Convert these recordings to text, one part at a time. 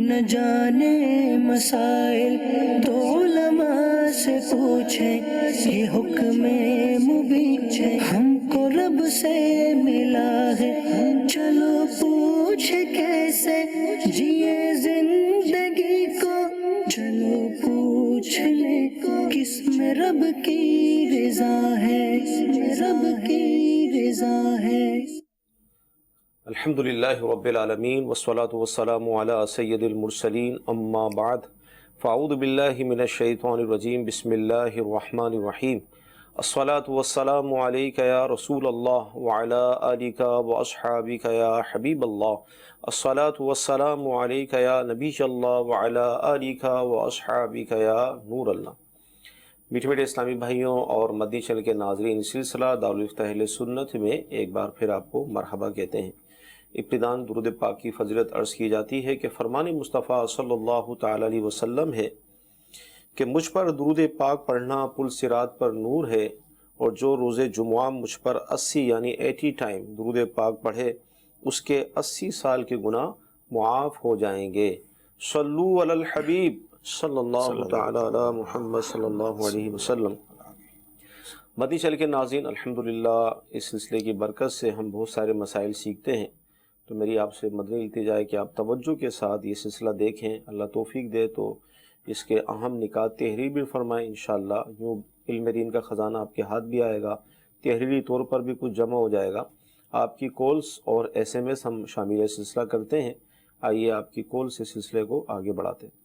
نہ جانے مسائل تو علماء سے پوچھیں، یہ حکم مبین ہے ہم کو رب سے ملا ہے، چلو پوچھے کیسے جیے زندگی کو، چلو پوچھ لے کس میں رب کی رضا ہے، کس میں رب کی رضا ہے۔ الحمدللہ رب العالمین والصلاة والسلام علی سید المرسلین، اما بعد فاعوذ باللہ من الشیطان الرجیم، بسم اللہ الرحمن الرحیم۔ الصلاة والسلام علیک یا رسول اللہ وعلی آلک واصحابک یا حبیب اللہ۔ الصلاة والسلام علیک یا نبی اللہ وعلی آلک واصحابک یا نور اللہ۔ میٹھے میٹھے اسلامی بھائیوں اور مدنی چینل کے ناظرین، سلسلہ دارالفتہ اہل سنت میں ایک بار پھر آپ کو مرحبا کہتے ہیں۔ ابتداً درود پاک کی فضیلت عرض کی جاتی ہے کہ فرمان مصطفیٰ صلی اللہ تعالی علیہ وسلم ہے کہ مجھ پر درود پاک پڑھنا پل صراط پر نور ہے، اور جو روز جمعہ مجھ پر 80 یعنی 80 ٹائم درود پاک پڑھے اس کے 80 سال کے گناہ معاف ہو جائیں گے۔ صلو علی الحبیب صلی اللہ تعالی علی محمد صلی اللہ علیہ وسلم۔ مدنی چینل کے ناظرین، الحمدللہ اس سلسلے کی برکت سے ہم بہت سارے مسائل سیکھتے ہیں، تو میری آپ سے مدنی التجا ہے کہ آپ توجہ کے ساتھ یہ سلسلہ دیکھیں، اللہ توفیق دے تو اس کے اہم نکات تحریر بھی فرمائیں انشاءاللہ، یوں علم دین کا خزانہ آپ کے ہاتھ بھی آئے گا، تحریری طور پر بھی کچھ جمع ہو جائے گا۔ آپ کی کالز اور SMS ہم شامل سلسلہ کرتے ہیں، آئیے آپ کی کال سے سلسلے کو آگے بڑھاتے ہیں۔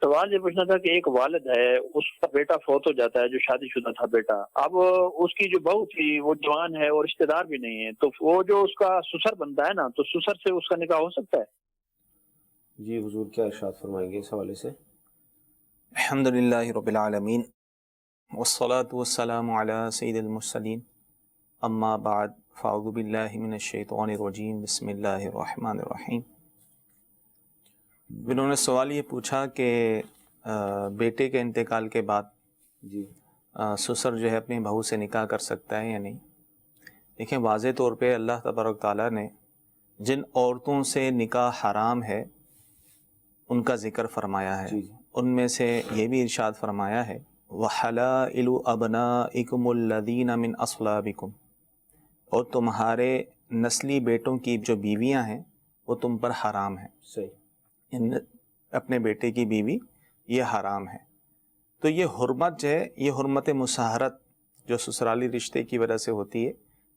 سوال یہ پوچھنا تھا کہ ایک والد ہے، اس کا بیٹا فوت ہو جاتا ہے جو شادی شدہ تھا بیٹا، اب اس کی جو بہو تھی وہ جوان ہے اور رشتہ دار بھی نہیں ہے، تو وہ جو اس کا سسر بنتا ہے نا، تو سسر سے اس کا نکاح ہو سکتا ہے؟ جی حضور کیا ارشاد فرمائیں گے اس حوالے سے؟ الحمدللہ رب العالمین والصلاة والسلام علی سید المرسلین، اما بعد فاعوذ باللہ من الشیطان الرجیم، بسم اللہ الرحمن الرحیم۔ انہوں نے سوال یہ پوچھا کہ بیٹے کے انتقال کے بعد جی سسر جو ہے اپنی بہو سے نکاح کر سکتا ہے یا نہیں۔ دیکھیں، واضح طور پہ اللہ تبارک تعالیٰ نے جن عورتوں سے نکاح حرام ہے ان کا ذکر فرمایا ہے، جی ان میں سے یہ بھی ارشاد فرمایا ہے وَحَلَائِلُ أَبْنَائِكُمُ الَّذِينَ مِنْ أَصْلَابِكُمْ، اور تمہارے نسلی بیٹوں کی جو بیویاں ہیں وہ تم پر حرام ہیں۔ صحیح، اپنے بیٹے کی بیوی یہ حرام ہے۔ تو یہ حرمت جو ہے، یہ حرمت مساہرت جو سسرالی رشتے کی وجہ سے ہوتی ہے،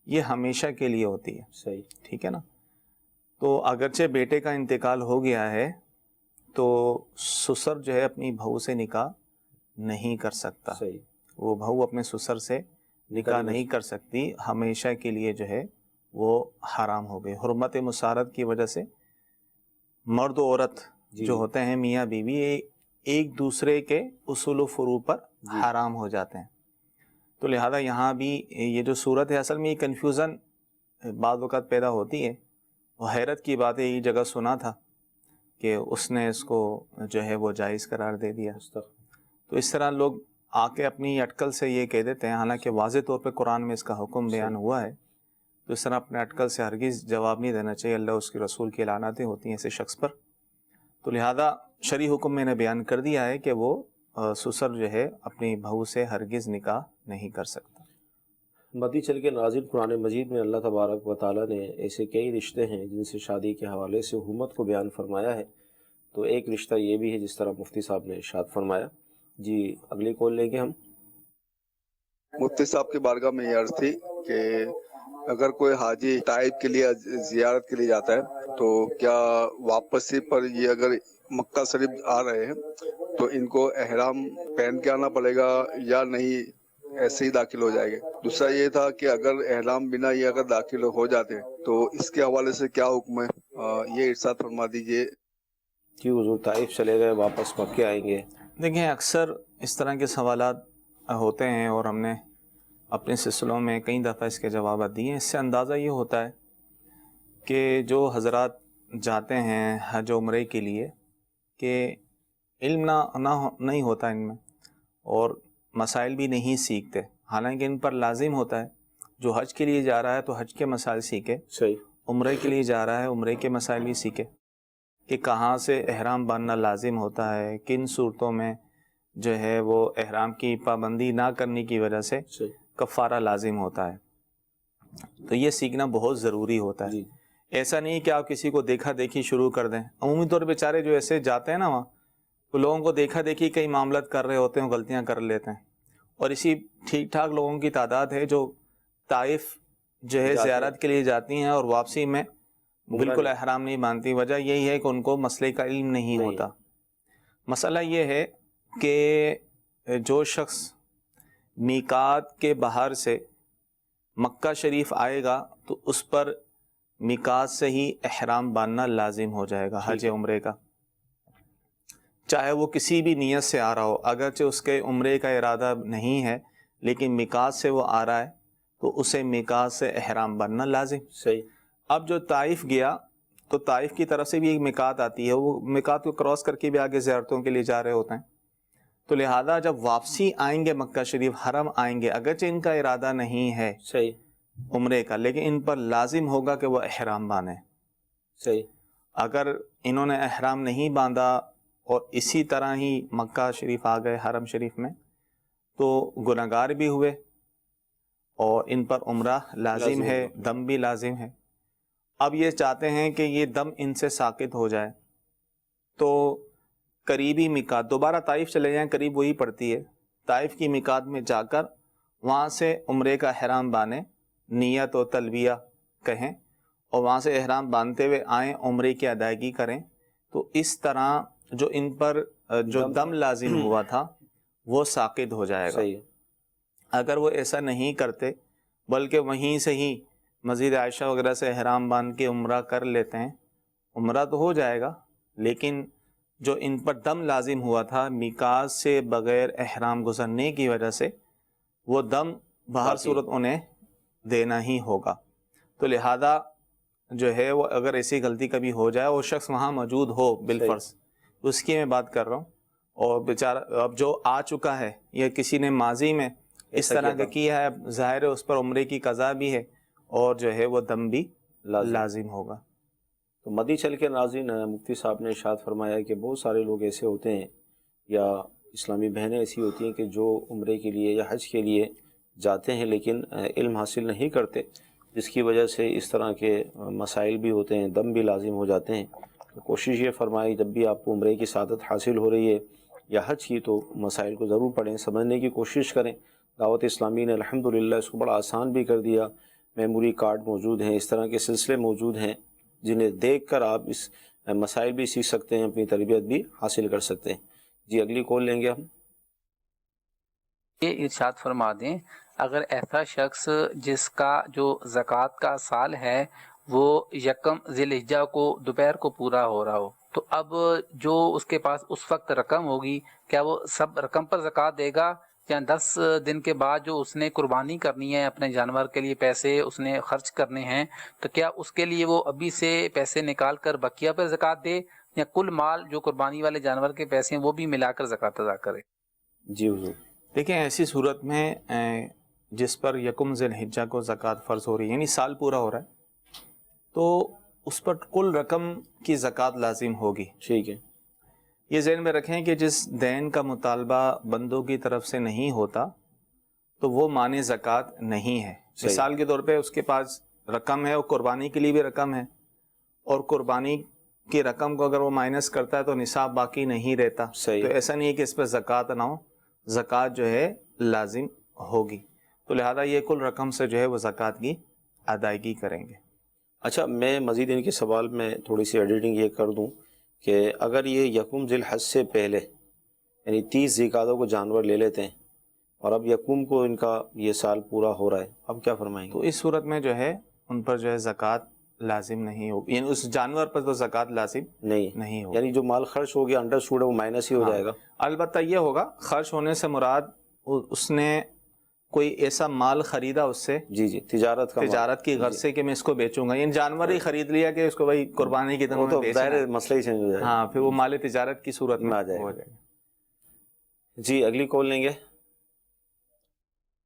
یہ ہمیشہ کے لیے ہوتی ہے۔ صحیح، ٹھیک ہے نا؟ تو اگرچہ بیٹے کا انتقال ہو گیا ہے تو سسر جو ہے اپنی بہو سے نکاح نہیں کر سکتا، صحیح، وہ بہو اپنے سسر سے نکاح نہیں کر سکتی، ہمیشہ کے لیے جو ہے وہ حرام ہو گئی۔ حرمت مساہرت کی وجہ سے مرد و عورت جی جو ہوتے ہیں میاں بیوی، ایک دوسرے کے اصول و فروع پر حرام ہو جاتے ہیں۔ تو لہذا یہاں بھی یہ جو صورت ہے، اصل میں یہ کنفیوژن بعض وقت پیدا ہوتی ہے۔ وہ حیرت کی بات ہے، یہ جگہ سنا تھا کہ اس نے اس کو جو ہے وہ جائز قرار دے دیا۔ تو اس طرح لوگ آ کے اپنی اٹکل سے یہ کہہ دیتے ہیں، حالانکہ واضح طور پہ قرآن میں اس کا حکم بیان ہوا ہے۔ تو اس طرح اپنے اٹکل سے ہرگز جواب نہیں دینا چاہیے، اللہ اس کے رسول کی لعنتیں ہوتی ہیں ایسے شخص پر۔ تو لہذا شرعی حکم میں نے بیان کر دیا ہے کہ وہ سسر جو ہے اپنی بہو سے ہرگز نکاح نہیں کر سکتا۔ مدنی چینل کے ناظرین، قرآن مجید میں اللہ تبارک و تعالیٰ نے ایسے کئی رشتے ہیں جن سے شادی کے حوالے سے حرمت کو بیان فرمایا ہے، تو ایک رشتہ یہ بھی ہے جس طرح مفتی صاحب نے ارشاد فرمایا۔ جی اگلی کال لیں گے ہم۔ مفتی صاحب کی بارگاہ میں یہ عرض تھی کہ اگر کوئی حاجی تائب کے لیے زیارت کے لیے جاتا ہے تو کیا واپسی پر یہ اگر مکہ شریف آ رہے ہیں تو ان کو احرام پہن کے آنا پڑے گا یا نہیں ایسے ہی داخل ہو جائے گا؟ دوسرا یہ تھا کہ اگر احرام بنا یہ اگر داخل ہو جاتے ہیں تو اس کے حوالے سے کیا حکم ہے، یہ ارشاد فرما دیجئے۔ کہ حضور طائف چلے گئے، واپس مکہ آئیں گے؟ دیکھیں، اکثر اس طرح کے سوالات ہوتے ہیں اور ہم نے اپنے سلسلوں میں کئی دفعہ اس کے جوابات دیے ہیں۔ اس سے اندازہ یہ ہوتا ہے کہ جو حضرات جاتے ہیں حج و عمرے کے لیے کہ علم نہیں ہوتا ان میں، اور مسائل بھی نہیں سیکھتے، حالانکہ ان پر لازم ہوتا ہے جو حج کے لیے جا رہا ہے تو حج کے مسائل سیکھے، صحیح، عمرے کے لیے جا رہا ہے عمرے کے مسائل بھی سیکھے۔ کہ کہاں سے احرام باندھنا لازم ہوتا ہے، کن صورتوں میں جو ہے وہ احرام کی پابندی نہ کرنے کی وجہ سے کفارہ لازم ہوتا ہے، تو یہ سیکھنا بہت ضروری ہوتا ہے۔ ایسا نہیں کہ آپ کسی کو دیکھا دیکھی شروع کر دیں۔ عمومی طور پہ بیچارے جو ایسے جاتے ہیں نا وہاں، وہ لوگوں کو دیکھا دیکھی کئی معاملات کر رہے ہوتے ہیں، غلطیاں کر لیتے ہیں، اور اسی ٹھیک ٹھاک لوگوں کی تعداد ہے جو طائف جو ہے زیارت کے لیے جاتی ہیں اور واپسی میں بالکل احرام نہیں باندھتی۔ وجہ یہی ہے کہ ان کو مسئلے کا علم نہیں ہوتا۔ مسئلہ یہ ہے کہ جو شخص میقات کے باہر سے مکہ شریف آئے گا تو اس پر میقات سے ہی احرام باندھنا لازم ہو جائے گا حج عمرے کا، چاہے وہ کسی بھی نیت سے آ رہا ہو، اگرچہ اس کے عمرے کا ارادہ نہیں ہے لیکن میقات سے وہ آ رہا ہے تو اسے میقات سے احرام باندھنا لازم۔ صحیح۔ اب جو طائف گیا تو طائف کی طرف سے بھی ایک میقات آتی ہے، وہ میقات کو کراس کر کے بھی آگے زیارتوں کے لیے جا رہے ہوتے ہیں، تو لہذا جب واپسی آئیں گے مکہ شریف حرم آئیں گے، اگرچہ ان کا ارادہ نہیں ہے صحیح عمرے کا، لیکن ان پر لازم ہوگا کہ وہ احرام باندھیں۔ صحیح۔ اگر انہوں نے احرام نہیں باندھا اور اسی طرح ہی مکہ شریف آ گئے حرم شریف میں تو گناہگار بھی ہوئے اور ان پر عمرہ لازم ہے، دم بھی لازم ہے۔ اب یہ چاہتے ہیں کہ یہ دم ان سے ساقط ہو جائے تو قریبی میقات، دوبارہ طائف چلے جائیں، قریب وہی پڑتی ہے، طائف کی میقات میں جا کر وہاں سے عمرے کا احرام باندھیں، نیت و تلبیہ کہیں اور وہاں سے احرام باندھتے ہوئے آئیں، عمرے کی ادائیگی کریں، تو اس طرح جو ان پر جو دم لازم ہوا تھا وہ ساقط ہو جائے گا۔ اگر وہ ایسا نہیں کرتے بلکہ وہیں سے ہی مسجد عائشہ وغیرہ سے احرام باندھ کے عمرہ کر لیتے ہیں، عمرہ تو ہو جائے گا لیکن جو ان پر دم لازم ہوا تھا میقات سے بغیر احرام گزرنے کی وجہ سے وہ دم بہر صورت انہیں دینا ہی ہوگا۔ تو لہذا جو ہے وہ اگر ایسی غلطی کبھی ہو جائے اور شخص وہاں موجود ہو بالفرض، اس کی میں بات کر رہا ہوں، اور بیچارہ اب جو آ چکا ہے یا کسی نے ماضی میں اس طرح کا کیا ہے، ظاہر ہے اس پر عمرے کی قضا بھی ہے اور جو ہے وہ دم بھی لازم ہوگا۔ تو مدی چل کے ناظرین، مفتی صاحب نے ارشاد فرمایا کہ بہت سارے لوگ ایسے ہوتے ہیں یا اسلامی بہنیں ایسی ہوتی ہیں کہ جو عمرے کے لیے یا حج کے لیے جاتے ہیں لیکن علم حاصل نہیں کرتے، جس کی وجہ سے اس طرح کے مسائل بھی ہوتے ہیں، دم بھی لازم ہو جاتے ہیں۔ تو کوشش یہ فرمائی جب بھی آپ کو عمرے کی سعادت حاصل ہو رہی ہے یا حج کی تو مسائل کو ضرور پڑھیں، سمجھنے کی کوشش کریں۔ دعوت اسلامی نے الحمدللہ اس کو بڑا آسان بھی کر دیا، میموری کارڈ موجود ہیں، اس طرح کے سلسلے موجود ہیں جنہیں دیکھ کر آپ اس مسائل بھی سیکھ سکتے ہیں، اپنی تربیت بھی حاصل کر سکتے ہیں۔ جی اگلی کال لیں گے ہم۔ یہ ارشاد فرما دیں، اگر ایسا شخص جس کا جو زکوٰۃ کا سال ہے وہ یکم ذی الحجہ کو دوپہر کو پورا ہو رہا ہو، تو اب جو اس کے پاس اس وقت رقم ہوگی کیا وہ سب رقم پر زکوٰۃ دے گا، یا 10 دن کے بعد جو اس نے قربانی کرنی ہے اپنے جانور کے لیے، پیسے اس نے خرچ کرنے ہیں، تو کیا اس کے لیے وہ ابھی سے پیسے نکال کر بقیہ پر زکوٰۃ دے، یا کل مال جو قربانی والے جانور کے پیسے ہیں وہ بھی ملا کر زکوٰۃ ادا کرے؟ جی حضور۔ دیکھیں ایسی صورت میں جس پر یکم ذی الحجہ کو زکوٰۃ فرض ہو رہی ہے، یعنی سال پورا ہو رہا ہے، تو اس پر کل رقم کی زکوٰۃ لازم ہوگی۔ ٹھیک ہے۔ یہ ذہن میں رکھیں کہ جس دین کا مطالبہ بندوں کی طرف سے نہیں ہوتا تو وہ مانع زکوٰۃ نہیں ہے۔ مثال کے طور پہ اس کے پاس رقم ہے اور قربانی کے لیے بھی رقم ہے، اور قربانی کی رقم کو اگر وہ مائنس کرتا ہے تو نصاب باقی نہیں رہتا، تو ایسا نہیں ہے کہ اس پہ زکوٰۃ نہ ہو، زکوٰۃ جو ہے لازم ہوگی۔ تو لہذا یہ کل رقم سے جو ہے وہ زکوٰۃ کی ادائیگی کریں گے۔ اچھا، میں مزید ان کے سوال میں تھوڑی سی ایڈیٹنگ یہ کر دوں کہ اگر یہ یکم ذی الحج سے پہلے یعنی 30 ذی القعدہ کو جانور لے لیتے ہیں اور اب یکم کو ان کا یہ سال پورا ہو رہا ہے، اب کیا فرمائیں گے؟ تو اس صورت میں جو ہے ان پر جو ہے زکوٰۃ لازم نہیں ہوگی، یعنی اس جانور پر تو زکوٰۃ لازم نہیں ہوگی، یعنی جو مال خرچ ہو گیا انڈرسٹوڈ ہے وہ مائنس ہی ہو جائے گا۔ البتہ یہ ہوگا خرچ ہونے سے مراد اس نے کوئی ایسا مال خریدا اس سے، جی تجارت کی غرض سے کہ میں اس کو بیچوں گا، یعنی جانور ہی خرید لیا کہ اس کو بھائی قربانی کی طرح ظاہر مسئلہ ہی چینج ہو جائے گا۔ ہاں، پھر وہ مال تجارت کی صورت میں آ جائے گا۔ جی اگلی کال لیں گے۔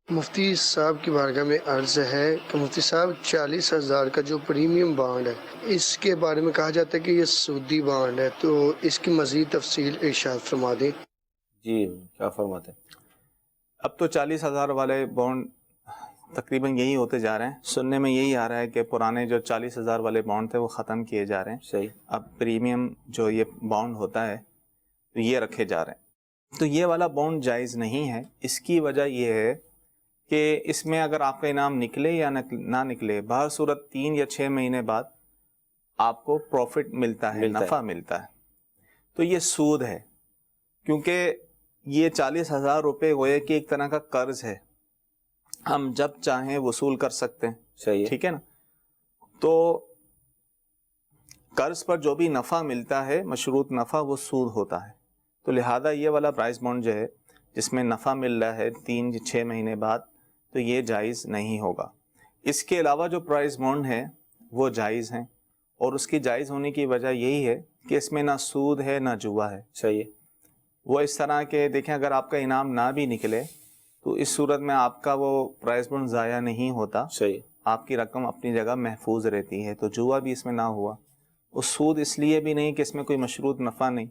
مفتی صاحب کی بارگاہ میں عرض ہے کہ مفتی صاحب 40,000 کا جو پریمیم بانڈ ہے اس کے بارے میں کہا جاتا ہے کہ یہ سودی بانڈ ہے، تو اس کی مزید تفصیل ارشاد فرما دیں۔ جی کیا فرماتے ہیں؟ اب تو 40,000 والے بانڈ تقریباً یہی ہوتے جا رہے ہیں. سننے میں یہی آ رہا ہے کہ پرانے جو 40,000 والے بانڈ تھے وہ ختم کیے جا رہے ہیں. صحیح. اب پریمیم جو یہ بانڈ ہوتا ہے تو یہ رکھے جا رہے ہیں. تو یہ والا بانڈ جائز نہیں ہے. اس کی وجہ یہ ہے کہ اس میں اگر آپ کا انعام نکلے یا نہ نکلے، بہر صورت 3 یا 6 مہینے بعد آپ کو پروفٹ ملتا ہے، نفع ملتا ہے. تو یہ سود ہے، کیونکہ یہ 40,000 روپے گویا کہ ایک طرح کا قرض ہے، ہم جب چاہیں وصول کر سکتے ہیں. صحیح. ٹھیک ہے نا. تو قرض پر جو بھی نفع ملتا ہے، مشروط نفع، وہ سود ہوتا ہے. تو لہذا یہ والا پرائز بانڈ جو ہے جس میں نفع مل رہا ہے 3 یا 6 مہینے بعد، تو یہ جائز نہیں ہوگا. اس کے علاوہ جو پرائز بانڈ ہیں وہ جائز ہیں، اور اس کی جائز ہونے کی وجہ یہی ہے کہ اس میں نہ سود ہے نہ جوا ہے. صحیح. وہ اس طرح کہ دیکھیں اگر آپ کا انعام نہ بھی نکلے تو اس صورت میں آپ کا وہ پرائز بانڈ ضائع نہیں ہوتا. صحیح. آپ کی رقم اپنی جگہ محفوظ رہتی ہے. تو جوا بھی اس میں نہ ہوا. وہ سود اس لیے بھی نہیں کہ اس میں کوئی مشروط نفع نہیں،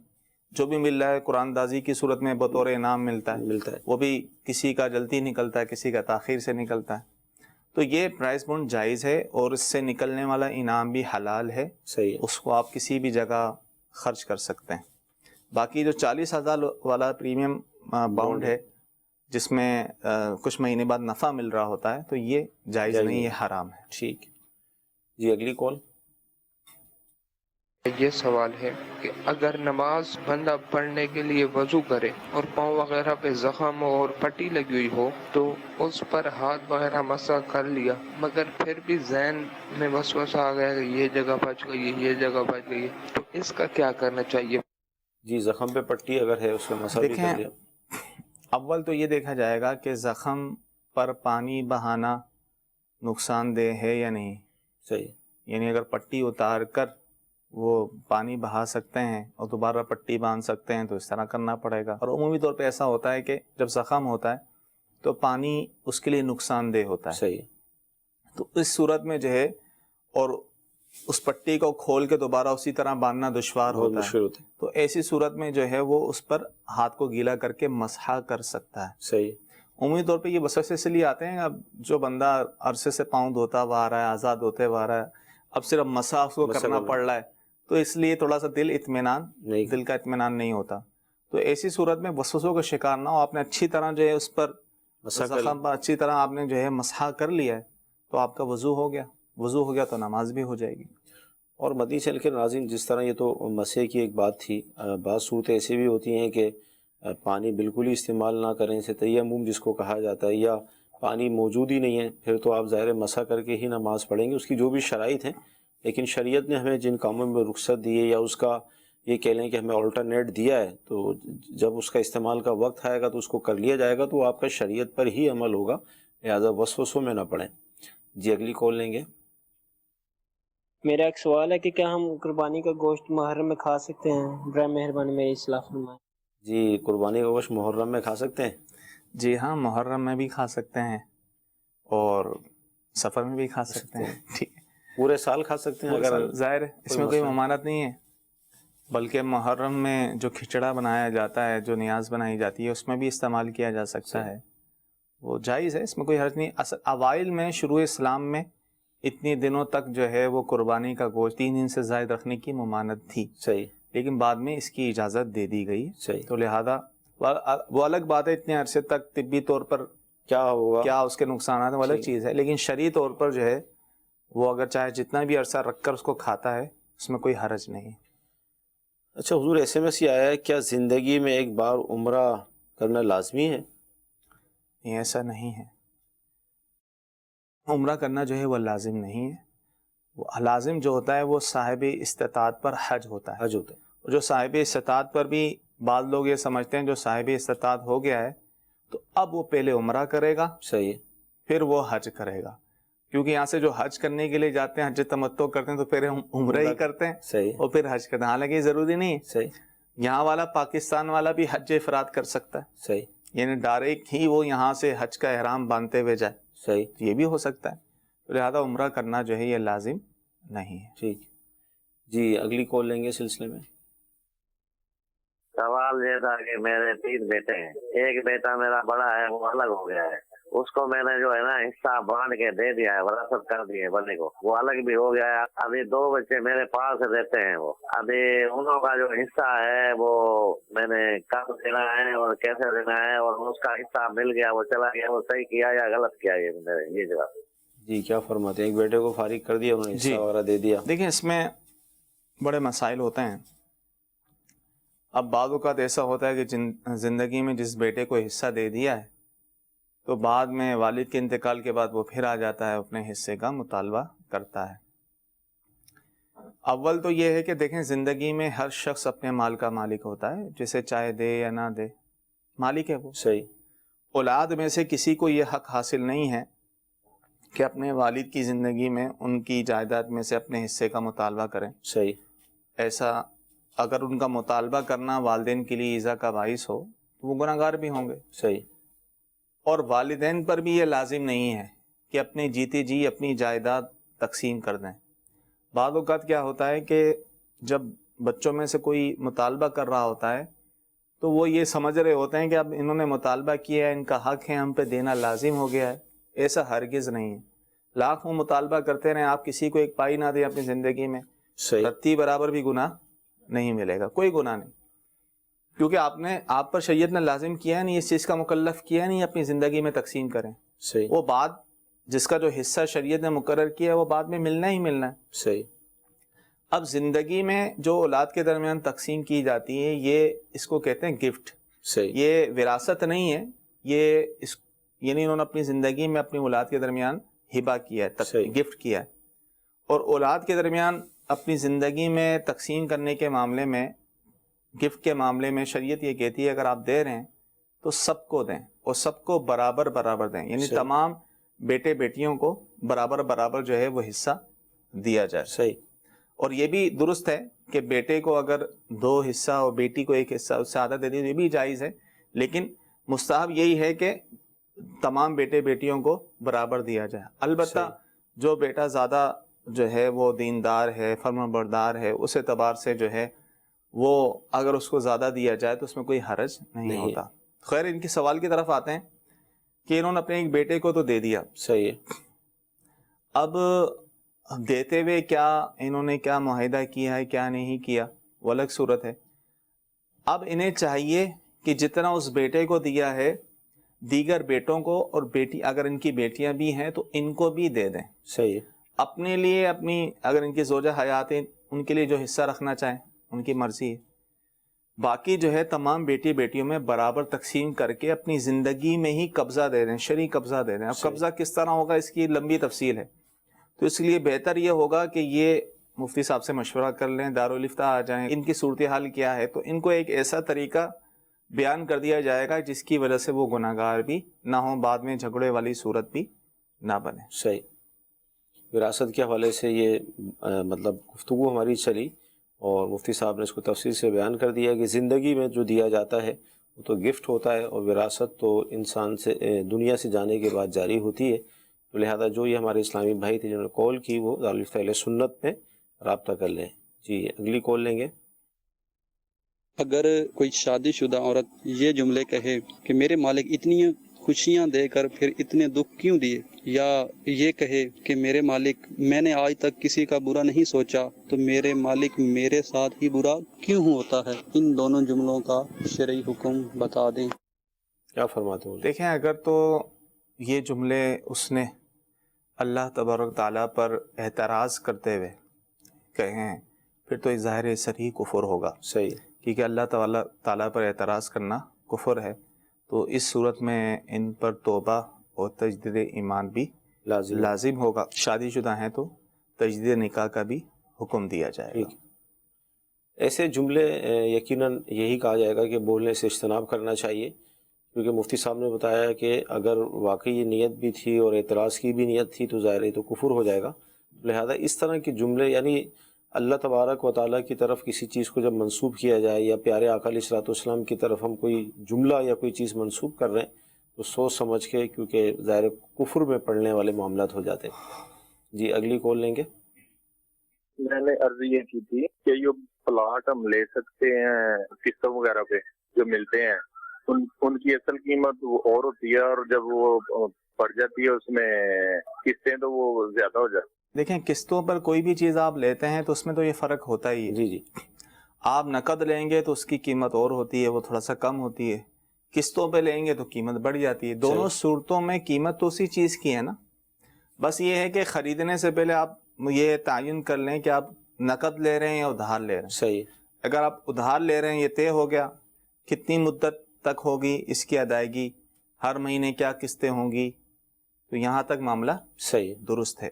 جو بھی مل رہا ہے قرآن دازی کی صورت میں بطور انعام ملتا ہے، وہ بھی کسی کا جلدی نکلتا ہے، کسی کا تاخیر سے نکلتا ہے. تو یہ پرائز بانڈ جائز ہے، اور اس سے نکلنے والا انعام بھی حلال ہے. صحیح. اس کو آپ کسی بھی جگہ خرچ کر سکتے ہیں. باقی جو 40,000 والا پریمیم بانڈ ہے جس میں کچھ مہینے بعد نفع مل رہا ہوتا ہے، تو یہ جائز نہیں، یہ حرام ہے. ٹھیک. جی اگلی کال. یہ سوال ہے کہ اگر نماز بندہ پڑھنے کے لیے وضو کرے اور پاؤں وغیرہ پہ زخم اور پٹی لگی ہوئی ہو تو اس پر ہاتھ وغیرہ مسح کر لیا، مگر پھر بھی ذہن میں وسوسہ آ گیا کہ یہ جگہ بچ گئی ہے، یہ جگہ بچ گئی ہے، تو اس کا کیا کرنا چاہیے؟ جی زخم پہ پٹی اگر ہے اس میں مسح بھی کر لیا. اول تو یہ دیکھا جائے گا کہ زخم پر پانی بہانا نقصان دہ ہے یا نہیں. صحیح. یعنی اگر پٹی اتار کر وہ پانی بہا سکتے ہیں اور دوبارہ پٹی باندھ سکتے ہیں تو اس طرح کرنا پڑے گا. اور عمومی طور پہ ایسا ہوتا ہے کہ جب زخم ہوتا ہے تو پانی اس کے لیے نقصان دہ ہوتا ہے. صحیح. تو اس صورت میں جو ہے اور اس پٹی کو کھول کے دوبارہ اسی طرح باندھنا دشوار ہوتا ہے. تو ایسی صورت میں جو ہے وہ اس پر ہاتھ کو گیلا کر کے مسح کر سکتا ہے. صحیح. عمومی طور پہ یہ وسوسے اس لیے آتے ہیں، اب جو بندہ عرصے سے پاؤں دھوتا ہوا آ رہا ہے، آزاد ہوتے ہوا آ رہا ہے، اب صرف مسح اس کو کرنا پڑ رہا ہے، تو اس لیے تھوڑا سا دل کا اطمینان نہیں ہوتا. تو ایسی صورت میں وسوسوں کا شکار نہ ہو. آپ نے اچھی طرح جو ہے اس پر زخم پر اچھی طرح آپ نے جو ہے مسح کر لیا ہے تو آپ کا وضو ہو گیا تو نماز بھی ہو جائے گی. اور مدنی چینل کے ناظرین، جس طرح یہ تو مسح کی ایک بات تھی، بعض صورتیں ایسی بھی ہوتی ہیں کہ پانی بالکل ہی استعمال نہ کریں، جیسے تیمم جس کو کہا جاتا ہے، یا پانی موجود ہی نہیں ہے، پھر تو آپ ظاہر مسح کر کے ہی نماز پڑھیں گے. اس کی جو بھی شرائط ہیں، لیکن شریعت نے ہمیں جن کاموں میں رخصت دی ہے یا اس کا یہ کہہ لیں کہ ہمیں آلٹرنیٹ دیا ہے، تو جب اس کا استعمال کا وقت آئے گا تو اس کو کر لیا جائے گا، تو آپ کا شریعت پر ہی عمل ہوگا، لہٰذا وسوسوں میں نہ پڑیں. جی اگلی کال لیں گے. میرا ایک سوال ہے کہ کیا ہم قربانی کا گوشت محرم میں کھا سکتے ہیں؟ برائے مہربانی میری اصلاح فرمائیں. جی قربانی کا گوشت محرم میں کھا سکتے ہیں؟ جی ہاں، محرم میں بھی کھا سکتے ہیں اور سفر میں بھی کھا سکتے ہیں. ٹھیک ہے، پورے سال کھا سکتے ہیں اگر ظاہر ہے اس میں کوئی ممانعت نہیں ہے. بلکہ محرم میں جو کھچڑا بنایا جاتا ہے، جو نیاز بنائی جاتی ہے، اس میں بھی استعمال کیا جا سکتا ہے. وہ جائز ہے، اس میں کوئی حرج نہیں. اوائل میں شروع اسلام میں اتنی دنوں تک جو ہے وہ قربانی کا گوشت 3 دن سے زائد رکھنے کی ممانعت تھی. صحیح. لیکن بعد میں اس کی اجازت دے دی گئی. صحیح. تو لہذا وہ الگ بات ہے، اتنے عرصے تک طبی طور پر کیا ہوگا، کیا اس کے نقصانات ہیں، وہ الگ چیز ہے. لیکن شرعی طور پر جو ہے وہ اگر چاہے جتنا بھی عرصہ رکھ کر اس کو کھاتا ہے، اس میں کوئی حرج نہیں. اچھا حضور، ایس ایم ایس یہ آیا ہے، کیا زندگی میں ایک بار عمرہ کرنا لازمی ہے؟ نہیں، ایسا نہیں ہے. عمرہ کرنا جو ہے وہ لازم نہیں ہے. وہ لازم جو ہوتا ہے وہ صاحب استطاعت پر حج ہوتا ہے. جو صاحب استطاعت پر بھی بعض لوگ یہ سمجھتے ہیں جو صاحب استطاعت ہو گیا ہے تو اب وہ پہلے عمرہ کرے گا. صحیح. پھر وہ حج کرے گا، کیونکہ یہاں سے جو حج کرنے کے لیے جاتے ہیں، حج تمتع کرتے ہیں، تو پھر عمرہ ہی کرتے ہیں. صحیح. اور پھر حج کرتے ہیں. حالانکہ یہ ضروری نہیں ہے. صحیح. یہاں والا پاکستان والا بھی حج افراد کر سکتا ہے. صحیح. یعنی ڈائریکٹ ہی وہ یہاں سے حج کا احرام باندھتے ہوئے جائے، صحیح، یہ بھی ہو سکتا ہے، تو لہذا عمرہ کرنا جو ہے یہ لازم نہیں ہے۔ ٹھیک جی، اگلی کال لیں گے سلسلے میں۔ سوال یہ تھا کہ میرے 3 بیٹے ہیں، ایک بیٹا میرا بڑا ہے وہ الگ ہو گیا ہے، اس کو میں نے جو ہے نا حصہ بانٹ کے دے دیا ہے، وراثت کر دی ہے بڑے کو، وہ الگ بھی ہو گیا ہے۔ ابھی 2 بچے میرے پاس رہتے ہیں، وہ ابھی انہوں کا جو حصہ ہے وہ میں نے کب دینا ہے اور کیسے دینا ہے، اور اس کا حصہ مل گیا وہ چلا گیا، وہ صحیح کیا یا غلط کیا، یہ جواب۔ جی کیا فرماتے ہیں؟ ایک بیٹے کو فارغ کر دیا انہوں نے، حصہ وغیرہ دے دیا۔ دیکھیں اس میں بڑے مسائل ہوتے ہیں۔ اب بعض اوقات ایسا ہوتا ہے کہ زندگی میں جس بیٹے کو حصہ دے دیا ہے تو بعد میں والد کے انتقال کے بعد وہ پھر آ جاتا ہے، اپنے حصے کا مطالبہ کرتا ہے۔ اول تو یہ ہے کہ دیکھیں زندگی میں ہر شخص اپنے مال کا مالک ہوتا ہے، جسے چاہے دے یا نہ دے، مالک ہے وہ۔ صحیح، اولاد میں سے کسی کو یہ حق حاصل نہیں ہے کہ اپنے والد کی زندگی میں ان کی جائیداد میں سے اپنے حصے کا مطالبہ کریں۔ صحیح، ایسا اگر ان کا مطالبہ کرنا والدین کے لیے ایذا کا باعث ہو تو وہ گناہ گار بھی ہوں گے۔ صحیح، اور والدین پر بھی یہ لازم نہیں ہے کہ اپنے جیتے جی اپنی جائیداد تقسیم کر دیں۔ بعض اوقات کیا ہوتا ہے کہ جب بچوں میں سے کوئی مطالبہ کر رہا ہوتا ہے تو وہ یہ سمجھ رہے ہوتے ہیں کہ اب انہوں نے مطالبہ کیا ہے، ان کا حق ہے، ہم پہ دینا لازم ہو گیا ہے۔ ایسا ہرگز نہیں ہے۔ لاکھ وہ مطالبہ کرتے رہیں، آپ کسی کو ایک پائی نہ دیں اپنی زندگی میں، صحیح، رتی برابر بھی گناہ نہیں ملے گا، کوئی گناہ نہیں، کیونکہ آپ پر شریعت نے لازم کیا ہے نہیں، اس چیز کا مکلف کیا ہے نہیں اپنی زندگی میں تقسیم کریں۔ صحیح، وہ بعد جس کا جو حصہ شریعت نے مقرر کیا ہے وہ بعد میں ملنا ہی ملنا ہے۔ صحیح، اب زندگی میں جو اولاد کے درمیان تقسیم کی جاتی ہے یہ اس کو کہتے ہیں گفٹ۔ صحیح، یہ وراثت نہیں ہے، یہ یعنی انہوں نے اپنی زندگی میں اپنی اولاد کے درمیان ہبہ کیا ہے، صحیح، گفٹ کیا ہے۔ اور اولاد کے درمیان اپنی زندگی میں تقسیم کرنے کے معاملے میں، گفٹ کے معاملے میں شریعت یہ کہتی ہے اگر آپ دے رہے ہیں تو سب کو دیں اور سب کو برابر برابر دیں، یعنی صحیح، تمام بیٹے بیٹیوں کو برابر برابر جو ہے وہ حصہ دیا جائے۔ صحیح، اور یہ بھی درست ہے کہ بیٹے کو اگر 2 حصہ اور بیٹی کو 1 حصہ اس سے زیادہ دے دیں یہ بھی جائز ہے، لیکن مستحب یہی ہے کہ تمام بیٹے بیٹیوں کو برابر دیا جائے۔ البتہ صحیح، جو بیٹا زیادہ جو ہے وہ دیندار ہے، فرمان بردار ہے، اس اعتبار سے جو ہے وہ اگر اس کو زیادہ دیا جائے تو اس میں کوئی حرج نہیں ہوتا۔ خیر ان کے سوال کی طرف آتے ہیں کہ انہوں نے اپنے ایک بیٹے کو تو دے دیا، صحیح ہے، اب دیتے ہوئے کیا انہوں نے کیا معاہدہ کیا ہے کیا نہیں کیا وہ الگ صورت ہے۔ اب انہیں چاہیے کہ جتنا اس بیٹے کو دیا ہے دیگر بیٹوں کو، اور بیٹی اگر ان کی بیٹیاں بھی ہیں تو ان کو بھی دے دیں۔ صحیح ہے، اپنے لیے اپنی اگر ان کی زوجہ حیات ہیں ان کے لیے جو حصہ رکھنا چاہیں ان کی مرضی ہے، باقی جو ہے تمام بیٹی بیٹیوں میں برابر تقسیم کر کے اپنی زندگی میں ہی قبضہ دے دیں، شرعی قبضہ دے دیں۔ اب قبضہ کس طرح ہوگا اس کی لمبی تفصیل ہے، تو اس لیے بہتر یہ ہوگا کہ یہ مفتی صاحب سے مشورہ کر لیں، دارالافتاء آ جائیں، ان کی صورتحال کیا ہے، تو ان کو ایک ایسا طریقہ بیان کر دیا جائے گا جس کی وجہ سے وہ گناہ گار بھی نہ ہوں، بعد میں جھگڑے والی صورت بھی نہ بنے۔ صحیح۔ وراثت کے حوالے سے یہ مطلب گفتگو ہماری چلی اور مفتی صاحب نے اس کو تفصیل سے بیان کر دیا کہ زندگی میں جو دیا جاتا ہے وہ تو گفٹ ہوتا ہے، اور وراثت تو انسان سے دنیا سے جانے کے بعد جاری ہوتی ہے، تو لہذا جو یہ ہمارے اسلامی بھائی تھے جنہوں نے کال کی وہ دارالافتاء اہل سنت میں رابطہ کر لیں۔ جی اگلی کال لیں گے۔ اگر کوئی شادی شدہ عورت یہ جملے کہے کہ میرے مالک اتنی خوشیاں دے کر پھر اتنے دکھ کیوں دیے، یا یہ کہے کہ میرے مالک میں نے آج تک کسی کا برا نہیں سوچا تو میرے مالک میرے ساتھ ہی برا کیوں ہوتا ہے، ان دونوں جملوں کا شرعی حکم بتا دیں۔ کیا فرماتے ہیں؟ دیکھیں اگر تو یہ جملے اس نے اللہ تبارک تعالیٰ پر اعتراض کرتے ہوئے کہیں پھر تو ظاہر صریح کفر ہوگا، صحیح، کیونکہ اللہ تعالیٰ پر اعتراض کرنا کفر ہے، تو اس صورت میں ان پر توبہ اور تجدید ایمان بھی لازم ہوگا۔ شادی شدہ ہیں تو تجدید نکاح کا بھی حکم دیا جائے گا۔ ایسے جملے یقیناً یہی کہا جائے گا کہ بولنے سے اجتناب کرنا چاہیے، کیونکہ مفتی صاحب نے بتایا کہ اگر واقعی یہ نیت بھی تھی اور اعتراض کی بھی نیت تھی تو ظاہر ہے تو کفر ہو جائے گا، لہذا اس طرح کے جملے یعنی اللہ تبارک و تعالیٰ کی طرف کسی چیز کو جب منسوب کیا جائے یا پیارے آقا علیہ الصلوۃ والسلام کی طرف ہم کوئی جملہ یا کوئی چیز منسوب کر رہے ہیں تو سوچ سمجھ کے، کیونکہ ظاہر کفر میں پڑنے والے معاملات ہو جاتے ہیں۔ جی اگلی کال لیں گے۔ میں نے عرض یہ کی تھی کہ یہ پلاٹ ہم لے سکتے ہیں قسطوں وغیرہ پہ جو ملتے ہیں، ان کی اصل قیمت اور ہوتی ہے، اور جب وہ پڑ جاتی ہے اس میں قسطیں تو وہ زیادہ ہو جاتی ہیں۔ دیکھیں قسطوں پر کوئی بھی چیز آپ لیتے ہیں تو اس میں تو یہ فرق ہوتا ہی ہے۔ جی جی، آپ نقد لیں گے تو اس کی قیمت اور ہوتی ہے، وہ تھوڑا سا کم ہوتی ہے، قسطوں پہ لیں گے تو قیمت بڑھ جاتی ہے۔ دونوں صورتوں میں قیمت تو اسی چیز کی ہے نا، بس یہ ہے کہ خریدنے سے پہلے آپ یہ تعین کر لیں کہ آپ نقد لے رہے ہیں یا ادھار لے رہے ہیں۔ صحیح۔ اگر آپ ادھار لے رہے ہیں یہ طے ہو گیا کتنی مدت تک ہوگی اس کی ادائیگی، ہر مہینے کیا قسطیں ہوں گی، تو یہاں تک معاملہ صحیح درست ہے۔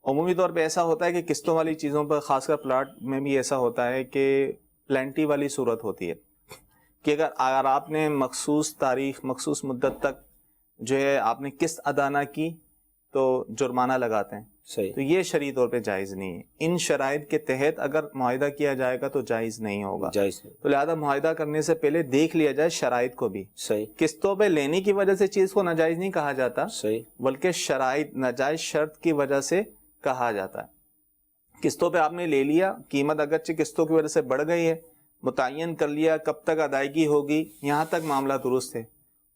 عمومی طور پہ ایسا ہوتا ہے کہ قسطوں والی چیزوں پر، خاص کر پلاٹ میں بھی ایسا ہوتا ہے کہ پلینٹی والی صورت ہوتی ہے کہ اگر آپ نے مخصوص تاریخ، مخصوص مدت تک جو ہے آپ نے قسط ادا نہ کی تو جرمانہ لگاتے ہیں۔ صحیح۔ تو یہ شرعی طور پہ جائز نہیں ہے۔ ان شرائط کے تحت اگر معاہدہ کیا جائے گا تو جائز نہیں ہوگا، جائز نہیں۔ تو لہذا معاہدہ کرنے سے پہلے دیکھ لیا جائے شرائط کو بھی۔ صحیح۔ قسطوں پہ لینے کی وجہ سے چیز کو ناجائز نہیں کہا جاتا، صحیح، بلکہ شرائط، ناجائز شرط کی وجہ سے کہا جاتا ہے۔ قسطوں پہ آپ نے لے لیا، قیمت اگرچہ قسطوں کی وجہ سے بڑھ گئی ہے، متعین کر لیا کب تک ادائیگی ہوگی، یہاں تک معاملہ درست ہے،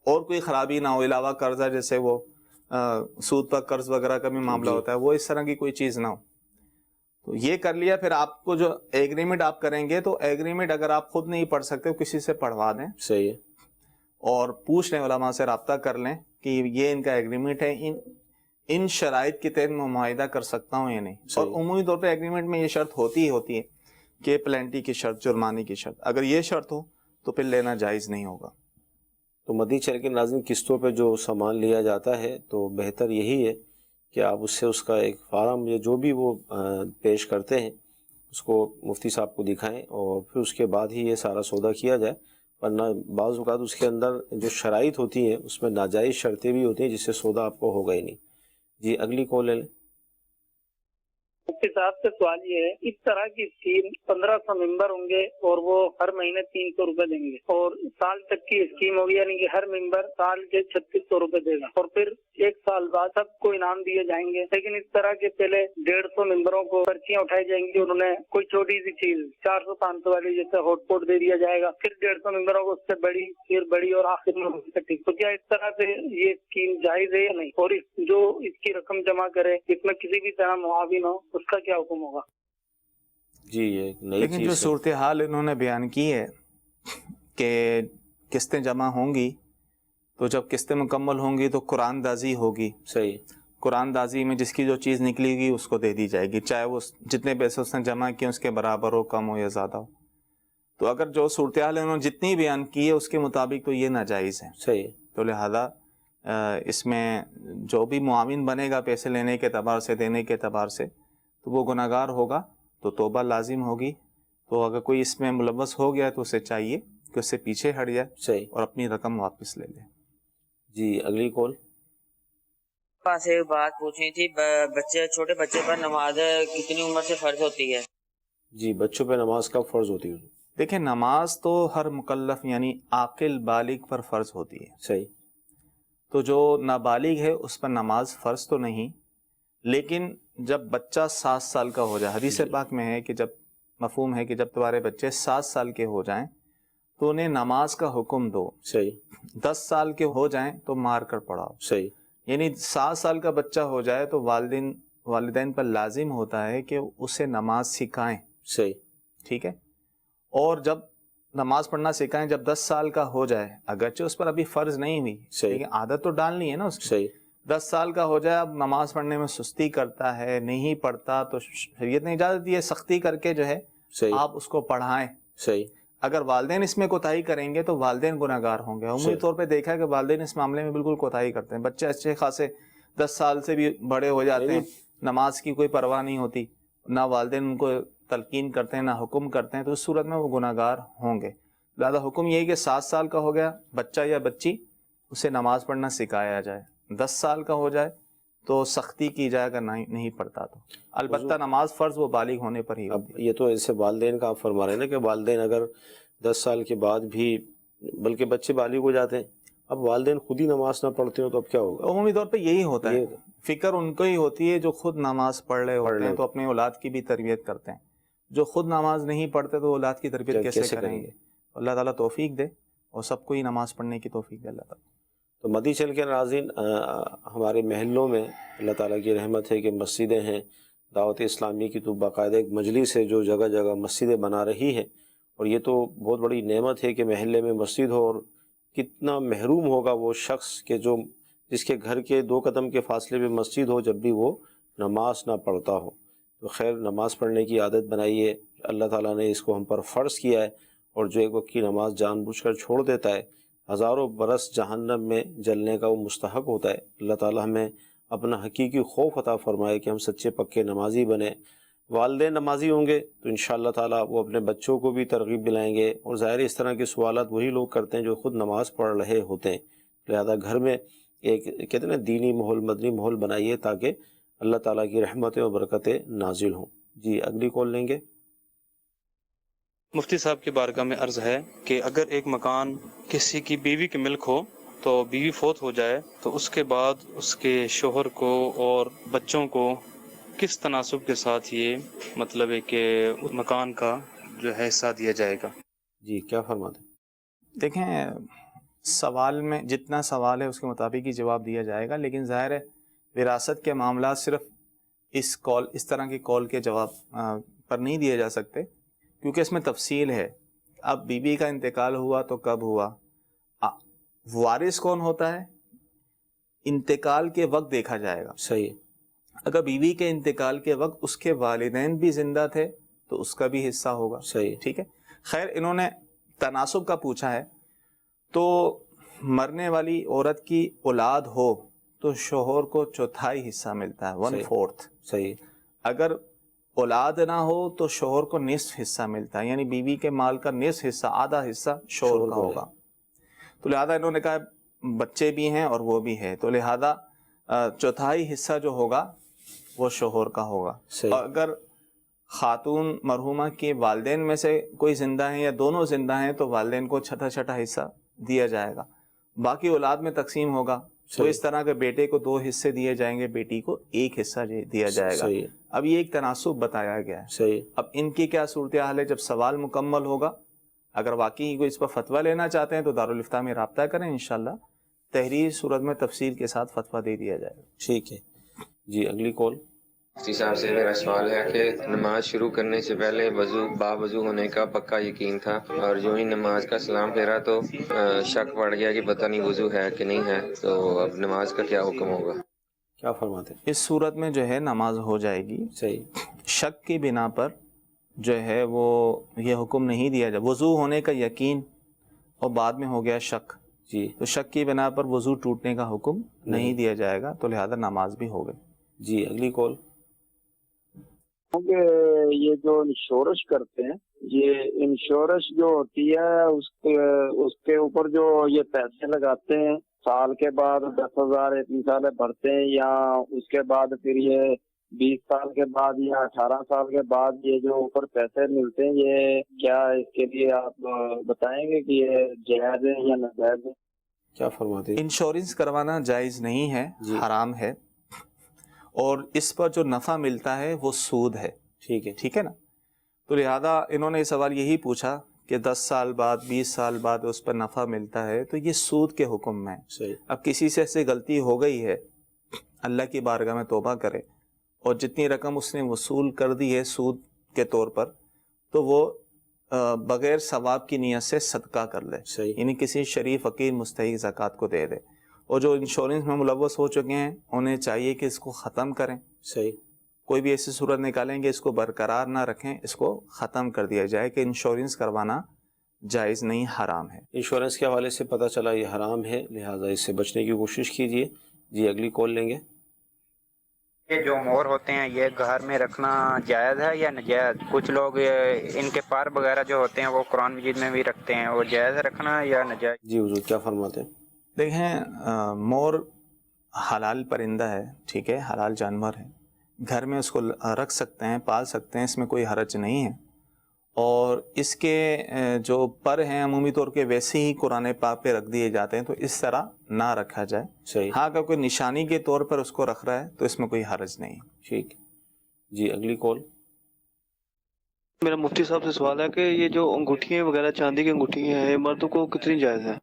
اور کوئی خرابی نہ ہو، علاوہ قرضہ جیسے وہ سود پر قرض وغیرہ کا بھی معاملہ ہوتا ہے، وہ اس طرح کی کوئی چیز نہ ہو، تو یہ کر لیا۔ پھر آپ کو جو ایگریمنٹ آپ کریں گے تو ایگریمنٹ اگر آپ خود نہیں پڑھ سکتے کسی سے پڑھوا دیں، صحیح ہے، اور پوچھ لیں، علماء سے رابطہ کر لیں کہ یہ ان کا ایگریمنٹ ہے، ان شرائط کے تحت میں معاہدہ کر سکتا ہوں یا نہیں۔ اور عمومی طور پہ ایگریمنٹ میں یہ شرط ہوتی ہی ہوتی ہے کہ پلینٹی کی شرط، جرمانے کی شرط، اگر یہ شرط ہو تو پھر لینا جائز نہیں ہوگا۔ تو مدنی چینل کے ناظرین، قسطوں پہ جو سامان لیا جاتا ہے تو بہتر یہی ہے کہ آپ اس سے اس کا ایک فارم یا جو بھی وہ پیش کرتے ہیں اس کو مفتی صاحب کو دکھائیں، اور پھر اس کے بعد ہی یہ سارا سودا کیا جائے، ورنہ بعض اوقات اس کے اندر جو شرائط ہوتی ہیں اس میں ناجائز شرطیں بھی ہوتی ہیں جس سے سودا آپ کو ہوگا ہی نہیں۔ جی اگلی کال لے لیں۔ مفتی صاحب سے سوال یہ ہے، اس طرح کی اسکیم 1500 ممبر ہوں گے اور وہ ہر مہینے 300 روپے دیں گے، اور سال تک کی اسکیم ہوگی، یعنی کہ ہر ممبر سال کے 3600 روپے دے گا، اور پھر 1 سال بعد سب کو انعام دیے جائیں گے۔ لیکن اس طرح کے پہلے 150 ممبروں کو پرچیاں اٹھائی جائیں گی، انہوں نے کوئی چھوٹی سی چیز 400-500 والی جیسے ہاٹ پاٹ دے دیا جائے گا، پھر 150 ممبروں کو اس سے بڑی، پھر بڑی، اور آخر میں چھٹی۔ تو کیا اس طرح سے یہ اسکیم جائز ہے یا نہیں؟ اور جو اس کی رقم جمع کرے اس میں کسی بھی طرح معاون ہو، اس کا کیا حکم ہوگا؟ جی یہ نئی لیکن چیز جو ہے۔ صورتحال انہوں نے بیان کی ہے کہ قسطیں جمع ہوں گی، تو جب قسطیں مکمل ہوں گی تو قرآن دازی ہوگی۔ صحیح۔ قرآن دازی میں جس کی جو چیز نکلے گی اس کو دے دی جائے گی، چاہے وہ جتنے پیسے اس نے جمع کیے اس کے برابر ہو، کم ہو یا زیادہ ہو۔ تو اگر جو صورتحال انہوں نے جتنی بیان کی ہے اس کے مطابق تو یہ ناجائز ہے۔ صحیح۔ تو لہذا اس میں جو بھی معاون بنے گا پیسے لینے کے اعتبار سے، دینے کے اعتبار سے، تو وہ گناہ گار ہوگا، تو توبہ لازم ہوگی۔ تو اگر کوئی اس میں ملوث ہو گیا تو اسے چاہیے کہ اس سے پیچھے ہٹ جائے، صحیح، اور اپنی رقم واپس لے لے۔ جی اگلی کال۔ پاس ایک بات پوچھنی تھی، بچے، چھوٹے بچے پر نماز کتنی عمر سے فرض ہوتی ہے؟ جی بچوں پہ نماز کب فرض ہوتی ہے؟ دیکھیں نماز تو ہر مکلف یعنی عاقل بالغ پر فرض ہوتی ہے۔ صحیح۔ تو جو نابالغ ہے اس پر نماز فرض تو نہیں، لیکن جب بچہ 7 سال کا ہو جائے، حدیث پاک میں ہے کہ جب مفہوم ہے کہ جب تمہارے بچے 7 سال کے ہو جائیں تو انہیں نماز کا حکم دو۔ صحیح۔ 10 سال کے ہو جائیں تو مار کر پڑھاؤ۔ صحیح۔ یعنی 7 سال کا بچہ ہو جائے تو والدین پر لازم ہوتا ہے کہ اسے نماز سکھائیں۔ صحیح۔ ٹھیک ہے، اور جب نماز پڑھنا سکھائیں جب 10 سال کا ہو جائے، اگرچہ اس پر ابھی فرض نہیں ہوئی، لیکن عادت تو ڈالنی ہے نا اس کی۔ صحیح۔ 10 سال کا ہو جائے، اب نماز پڑھنے میں سستی کرتا ہے، نہیں پڑھتا، تو شریعت نے اجازت دی ہے سختی کر کے جو ہے آپ اس کو پڑھائیں۔ صحیح۔ اگر والدین اس میں کوتاہی کریں گے تو والدین گناہ گار ہوں گے۔ عمومی طور پہ دیکھا ہے کہ والدین اس معاملے میں بالکل کوتاہی کرتے ہیں، بچے اچھے خاصے 10 سال سے بھی بڑے ہو جاتے ہیں، نماز کی کوئی پرواہ نہیں ہوتی، نہ والدین ان کو تلقین کرتے ہیں نہ حکم کرتے ہیں، تو اس صورت میں وہ گناہ گار ہوں گے۔ لہذا حکم یہ ہے کہ 7 سال کا ہو گیا بچہ یا بچی، اسے نماز پڑھنا سکھایا جائے۔ 10 سال کا ہو جائے تو سختی کی جائے اگر نہیں پڑھتا تو. البتہ نماز فرض وہ بالغ ہونے پر ہی ہوتی ہے. اب یہ تو ایسے والدین کا آپ فرما رہے ہیں نا کہ والدین اگر 10 سال کے بعد بھی، بلکہ بچے بالغ ہو جاتے ہیں، اب والدین خود ہی نماز نہ پڑھتے ہو تو اب کیا ہوگا؟ عمومی طور پہ یہی ہوتا ہے، فکر ان کو ہی ہوتی ہے جو خود نماز پڑھ رہے ہوتے ہیں تو اپنے اولاد کی بھی تربیت کرتے ہیں. جو خود نماز نہیں پڑھتے تو اولاد کی تربیت کیسے کریں گے؟ اللہ تعالیٰ توفیق دے اور سب کو ہی نماز پڑھنے کی توفیق دے اللہ تعالیٰ. تو مدی چل کے ناظرین، ہمارے محلوں میں اللہ تعالیٰ کی رحمت ہے کہ مسجدیں ہیں. دعوت اسلامی کی تو باقاعدہ ایک مجلس ہے جو جگہ جگہ مسجدیں بنا رہی ہے، اور یہ تو بہت بڑی نعمت ہے کہ محلے میں مسجد ہو. اور کتنا محروم ہوگا وہ شخص کہ جس کے گھر کے 2 قدم کے فاصلے پہ مسجد ہو، جب بھی وہ نماز نہ پڑھتا ہو. تو خیر، نماز پڑھنے کی عادت بنائیے. اللہ تعالیٰ نے اس کو ہم پر فرض کیا ہے، اور جو ایک وقت کی نماز جان بوجھ کر چھوڑ دیتا ہے، ہزاروں برس جہنم میں جلنے کا وہ مستحق ہوتا ہے. اللہ تعالیٰ ہمیں اپنا حقیقی خوف عطا فرمائے کہ ہم سچے پکے نمازی بنیں. والدین نمازی ہوں گے تو انشاءاللہ تعالیٰ وہ اپنے بچوں کو بھی ترغیب دلائیں گے. اور ظاہر اس طرح کے سوالات وہی لوگ کرتے ہیں جو خود نماز پڑھ رہے ہوتے ہیں. لہذا گھر میں ایک کہتے ہیں نا دینی ماحول، مدنی ماحول بنائیے تاکہ اللہ تعالیٰ کی رحمتیں اور برکتیں نازل ہوں. جی اگلی کال لیں گے. مفتی صاحب کی بارگاہ میں عرض ہے کہ اگر ایک مکان کسی کی بیوی کے ملک ہو تو بیوی فوت ہو جائے تو اس کے بعد اس کے شوہر کو اور بچوں کو کس تناسب کے ساتھ یہ مطلب ہے کہ مکان کا جو ہے حصہ دیا جائے گا؟ جی کیا فرماتے ہیں؟ دیکھیں، سوال میں جتنا سوال ہے اس کے مطابق ہی جواب دیا جائے گا، لیکن ظاہر ہے وراثت کے معاملات صرف اس طرح کی کال کے جواب پر نہیں دیے جا سکتے، کیونکہ اس میں تفصیل ہے. اب بیوی کا انتقال ہوا تو کب ہوا، وارث کون ہوتا ہے، انتقال کے وقت دیکھا جائے گا. صحیح. اگر بیوی کے انتقال کے وقت اس کے والدین بھی زندہ تھے تو اس کا بھی حصہ ہوگا. صحیح. ٹھیک ہے. خیر، انہوں نے تناسب کا پوچھا ہے، تو مرنے والی عورت کی اولاد ہو تو شوہر کو 1/4 حصہ ملتا ہے، 1/4. صحیح. اگر اولاد نہ ہو تو شوہر کو نصف حصہ ملتا ہے، یعنی بیوی کے مال کا نصف حصہ، آدھا حصہ شوہر کا ہوگا. تو لہذا انہوں نے کہا بچے بھی ہیں اور وہ بھی ہے، تو لہذا 1/4 حصہ جو ہوگا وہ شوہر کا ہوگا. اور اگر خاتون مرحومہ کے والدین میں سے کوئی زندہ ہیں یا دونوں زندہ ہیں تو والدین کو 1/6 حصہ دیا جائے گا. باقی اولاد میں تقسیم ہوگا تو اس طرح کے بیٹے کو 2 حصے دیے جائیں گے، بیٹی کو 1 حصہ دیا جائے گا. اب یہ ایک تناسب بتایا گیا ہے. صحیح. اب ان کی کیا صورتحال ہے جب سوال مکمل ہوگا، اگر واقعی کوئی اس پر فتویٰ لینا چاہتے ہیں تو دارالفتاء میں رابطہ کریں، انشاءاللہ تحریر صورت میں تفصیل کے ساتھ فتویٰ دے دیا جائے گا. ٹھیک ہے. جی اگلی کال. مفتی صاحب سے میرا سوال ہے کہ نماز شروع کرنے سے پہلے باوضو ہونے کا پکا یقین تھا، اور جو ہی نماز کا سلام پھیرا تو شک پڑ گیا کہ پتہ نہیں وضو ہے کہ نہیں ہے، تو اب نماز کا کیا حکم ہوگا؟ کیا فرماتے ہیں؟ اس صورت میں جو ہے نماز ہو جائے گی. صحیح. شک کی بنا پر جو ہے وہ یہ حکم نہیں دیا جائے. وضو ہونے کا یقین اور بعد میں ہو گیا شک، جی تو شک کی بنا پر وضو ٹوٹنے کا حکم نہیں دیا جائے گا، تو لہذا نماز بھی ہو گئی. جی اگلی کال. کیونکہ یہ جو انشورنس کرتے ہیں، یہ انشورنس جو ہوتی ہے اس کے اوپر جو یہ پیسے لگاتے ہیں، سال کے بعد 10,000 اتنی سال بھرتے ہیں، یا اس کے بعد پھر یہ 20 سال کے بعد یا 18 سال کے بعد یہ جو اوپر پیسے ملتے ہیں، یہ کیا اس کے لیے آپ بتائیں گے کہ یہ جائز ہے یا ناجائز ہے؟ کیا فرماتے ہیں؟ انشورنس کروانا جائز نہیں ہے، حرام ہے، اور اس پر جو نفع ملتا ہے وہ سود ہے. ٹھیک ہے. ٹھیک ہے نا. تو لہذا انہوں نے سوال یہی پوچھا کہ 10 سال بعد 20 سال بعد اس پر نفع ملتا ہے تو یہ سود کے حکم میں. اب کسی سے ایسے غلطی ہو گئی ہے، اللہ کی بارگاہ میں توبہ کرے، اور جتنی رقم اس نے وصول کر دی ہے سود کے طور پر، تو وہ بغیر ثواب کی نیت سے صدقہ کر لے، یعنی کسی شریف فقیر مستحق زکوٰۃ کو دے دے. اور جو انشورنس میں ملوث ہو چکے ہیں انہیں چاہیے کہ اس کو ختم کریں. صحیح. کوئی بھی ایسی صورت نکالیں کہ اس کو برقرار نہ رکھیں، اس کو ختم کر دیا جائے کہ انشورنس کروانا جائز نہیں، حرام ہے. انشورنس کے حوالے سے پتہ چلا یہ حرام ہے، لہٰذا اس سے بچنے کی کوشش کیجیے. جی اگلی کال لیں گے. یہ جو مور ہوتے ہیں یہ گھر میں رکھنا جائز ہے یا ناجائز؟ کچھ لوگ ان کے پر وغیرہ جو ہوتے ہیں وہ قرآن مجید میں بھی رکھتے ہیں، وہ جائز رکھنا یا ناجائز؟ جی حضور کیا فرماتے ہیں؟ دیکھیں، مور حلال پرندہ ہے، ٹھیک ہے، حلال جانور ہے، گھر میں اس کو رکھ سکتے ہیں، پال سکتے ہیں، اس میں کوئی حرج نہیں ہے، اور اس کے جو پر ہیں عمومی طور کے ویسے ہی قرآن پاک پہ رکھ دیے جاتے ہیں، تو اس طرح نہ رکھا جائے. صحیح. ہاں اگر کوئی نشانی کے طور پر اس کو رکھ رہا ہے تو اس میں کوئی حرج نہیں. ٹھیک. جی اگلی کال. میرا مفتی صاحب سے سوال ہے کہ یہ جو انگوٹھیاں وغیرہ چاندی کی انگوٹھیاں ہیں مرد کو کتنی جائز ہے؟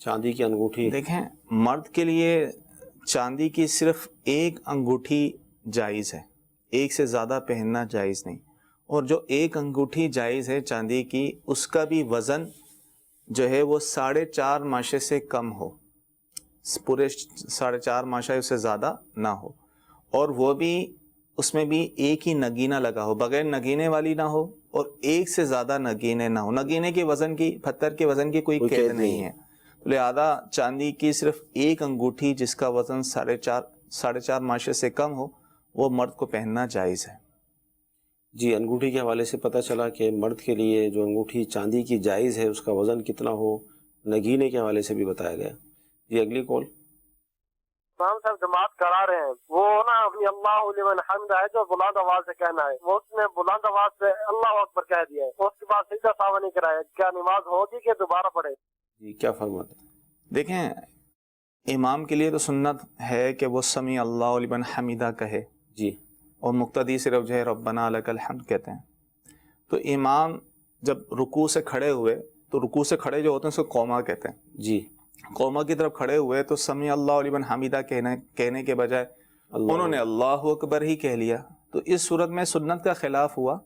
چاندی کی انگوٹھی، دیکھیں مرد کے لیے چاندی کی صرف ایک انگوٹھی جائز ہے، ایک سے زیادہ پہننا جائز نہیں. اور جو ایک انگوٹھی جائز ہے چاندی کی، اس کا بھی وزن جو ہے وہ 4.5 ماشے سے کم ہو، پورے 4.5 ماشا اس سے زیادہ نہ ہو، اور وہ بھی اس میں بھی ایک ہی نگینہ لگا ہو، بغیر نگینے والی نہ ہو، اور ایک سے زیادہ نگینے نہ ہو. نگینے کے وزن کی، پتھر کے وزن کی کوئی قید نہیں ہے، لہذا چاندی کی صرف ایک انگوٹھی جس کا وزن 4.5 ماشے سے کم ہو وہ مرد کو پہننا جائز ہے. جی انگوٹھی کے حوالے سے پتہ چلا کہ مرد کے لیے جو انگوٹھی چاندی کی جائز ہے اس کا وزن کتنا ہو، نگینے کے حوالے سے بھی بتایا گیا. جی اگلی کال. امام صاحب جماعت کرا رہے ہیں، وہ نا ابھی اللہ لمن حمد ہے جو بلند آواز سے کہنا ہے، وہ اس نے بلند آواز سے اللہ اکبر کہہ دیا ہے، اس کے بعد سجدہ سہو نہیں کرایا، کیا نماز ہوگی کہ دوبارہ پڑھے؟ جی کیا فرماتے ہیں؟ دیکھیں امام کے لیے تو سنت ہے کہ وہ سمیع اللہ لمن حمیدہ کہے، جی، اور مقتدی صرف جو ہے ربنا لک الحمد کہتے ہیں. تو امام جب رکوع سے کھڑے ہوئے تو رکوع سے کھڑے جو ہوتے ہیں اس کو قوما کہتے ہیں. جی قوما کی طرف کھڑے ہوئے تو سمیع اللہ لمن حمیدہ کہنے کے بجائے انہوں نے اللہ اکبر ہی کہہ لیا، تو اس صورت میں سنت کا خلاف ہوا،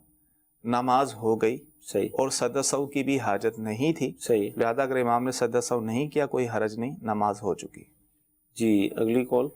نماز ہو گئی. صحیح. اور سجدہ سہو کی بھی حاجت نہیں تھی. صحیح. لہذا اگر امام نے سجدہ سہو نہیں کیا کوئی حرج نہیں، نماز ہو چکی. جی اگلی کال.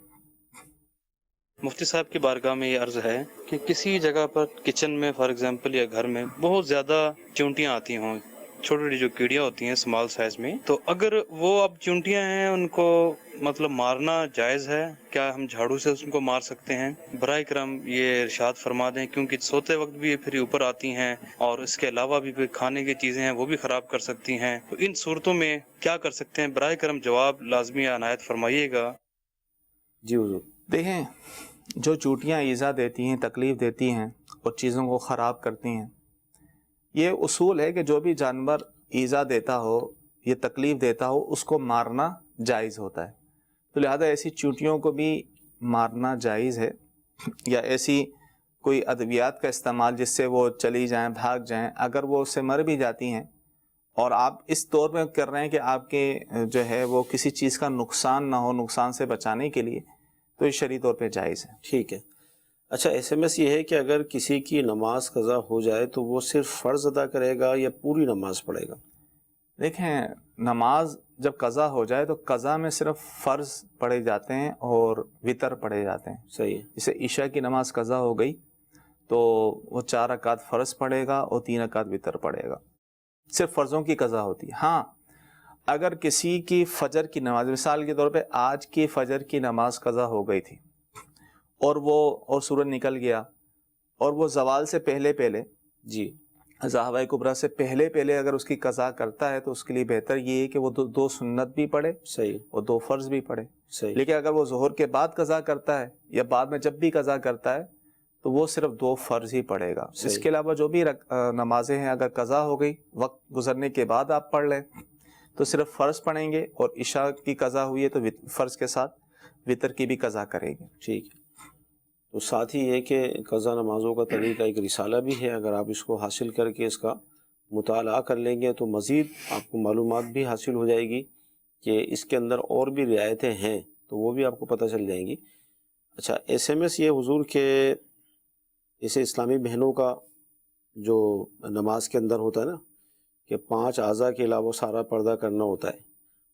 مفتی صاحب کی بارگاہ میں یہ عرض ہے کہ کسی جگہ پر کچن میں فار ایگزامپل یا گھر میں بہت زیادہ چونٹیاں آتی ہوں، چھوٹی چھوٹی جو کیڑیاں ہوتی ہیں اسمال سائز میں، تو اگر وہ اب چونٹیاں ہیں ان کو مطلب مارنا جائز ہے؟ کیا ہم جھاڑو سے ان کو مار سکتے ہیں؟ براہ کرم یہ ارشاد فرما دیں، کیونکہ سوتے وقت بھی یہ پھر اوپر آتی ہیں اور اس کے علاوہ بھی پھر کھانے کی چیزیں ہیں وہ بھی خراب کر سکتی ہیں. تو ان صورتوں میں کیا کر سکتے ہیں؟ براہ کرم جواب لازمی عنایت فرمائیے گا. جی حضور. دیکھیں جو چوٹیاں ایذا دیتی ہیں، تکلیف دیتی ہیں اور چیزوں کو خراب کرتی ہیں، یہ اصول ہے کہ جو بھی جانور ایذا دیتا ہو، یہ تکلیف دیتا ہو، اس کو مارنا جائز ہوتا ہے. تو لہذا ایسی چونٹیوں کو بھی مارنا جائز ہے، یا ایسی کوئی ادویات کا استعمال جس سے وہ چلی جائیں، بھاگ جائیں، اگر وہ اس سے مر بھی جاتی ہیں اور آپ اس طور پہ کر رہے ہیں کہ آپ کے جو ہے وہ کسی چیز کا نقصان نہ ہو، نقصان سے بچانے کے لیے، تو یہ شرعی طور پہ جائز ہے. ٹھیک ہے. اچھا SMS یہ ہے کہ اگر کسی کی نماز قضا ہو جائے تو وہ صرف فرض ادا کرے گا یا پوری نماز پڑھے گا؟ دیکھیں نماز جب قضا ہو جائے تو قضا میں صرف فرض پڑھے جاتے ہیں اور وطر پڑھے جاتے ہیں. صحیح ہے. جیسے عشاء کی نماز قضا ہو گئی تو وہ 4 رکعت فرض پڑھے گا اور 3 رکعت وطر پڑھے گا، صرف فرضوں کی قضا ہوتی ہے. ہاں اگر کسی کی فجر کی نماز، مثال کے طور پہ آج کی فجر کی نماز قضا ہو گئی تھی اور سورج نکل گیا اور وہ زوال سے پہلے جی ظاہرہ کبریٰ سے پہلے اگر اس کی قضا کرتا ہے تو اس کے لیے بہتر یہ ہے کہ وہ 2 سنت بھی پڑھے. صحیح. اور 2 فرض بھی پڑھے. صحیح. لیکن اگر وہ ظہر کے بعد قضا کرتا ہے یا بعد میں جب بھی قضا کرتا ہے تو وہ صرف 2 فرض ہی پڑھے گا. اس کے علاوہ جو بھی نمازیں ہیں اگر قضا ہو گئی وقت گزرنے کے بعد آپ پڑھ لیں تو صرف فرض پڑھیں گے، اور عشاء کی قضا ہوئی ہے تو فرض کے ساتھ وطر کی بھی قضا کریں گے. ٹھیک ہے. تو ساتھ ہی یہ کہ قضا نمازوں کا طریقہ ایک رسالہ بھی ہے، اگر آپ اس کو حاصل کر کے اس کا مطالعہ کر لیں گے تو مزید آپ کو معلومات بھی حاصل ہو جائے گی کہ اس کے اندر اور بھی رعایتیں ہیں تو وہ بھی آپ کو پتہ چل جائیں گی. اچھا SMS یہ حضور کہ اسے اسلامی بہنوں کا جو نماز کے اندر ہوتا ہے نا کہ 5 اعضاء کے علاوہ سارا پردہ کرنا ہوتا ہے،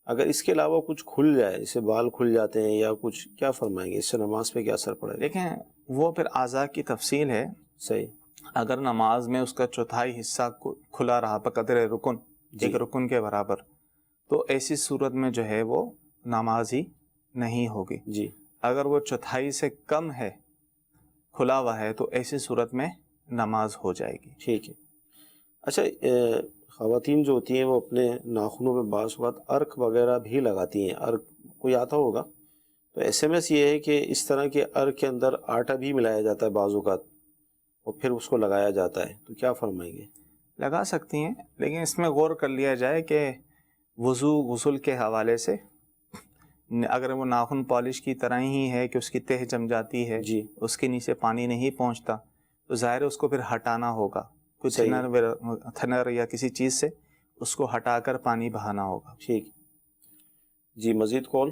اگر اس کے علاوہ کچھ کھل جائے، جیسے بال کھل جاتے ہیں یا کچھ، کیا فرمائیں گے اس سے نماز پہ کیا اثر پڑے گا؟ دیکھیں وہ پھر اعضاء کی تفصیل ہے. صحیح. اگر نماز میں اس کا چوتھائی حصہ کھلا رہا بقدر رکن، ایک رکن کے برابر، تو ایسی صورت میں جو ہے وہ نماز ہی نہیں ہوگی. جی. اگر وہ چوتھائی سے کم ہے، کھلا ہوا ہے، تو ایسی صورت میں نماز ہو جائے گی. ٹھیک ہے. اچھا خواتین جو ہوتی ہیں وہ اپنے ناخنوں پہ بعض اوقات عرق وغیرہ بھی لگاتی ہیں. عرق کوئی آتا ہوگا تو ایس ایم ایس یہ ہے کہ اس طرح کے ارگ کے اندر آٹا بھی ملایا جاتا ہے بعض اوقات اور پھر اس کو لگایا جاتا ہے، تو کیا فرمائیں گے؟ لگا سکتی ہیں، لیکن اس میں غور کر لیا جائے کہ وضو غسل کے حوالے سے اگر وہ ناخن پالش کی طرح ہی ہے کہ اس کی تہ جم جاتی ہے، جی، اس کے نیچے پانی نہیں پہنچتا، تو ظاہر ہے اس کو پھر ہٹانا ہوگا، کچھ تھنر یا کسی چیز سے اس کو ہٹا کر پانی بہانا ہوگا۔ ٹھیک جی، مزید کال؟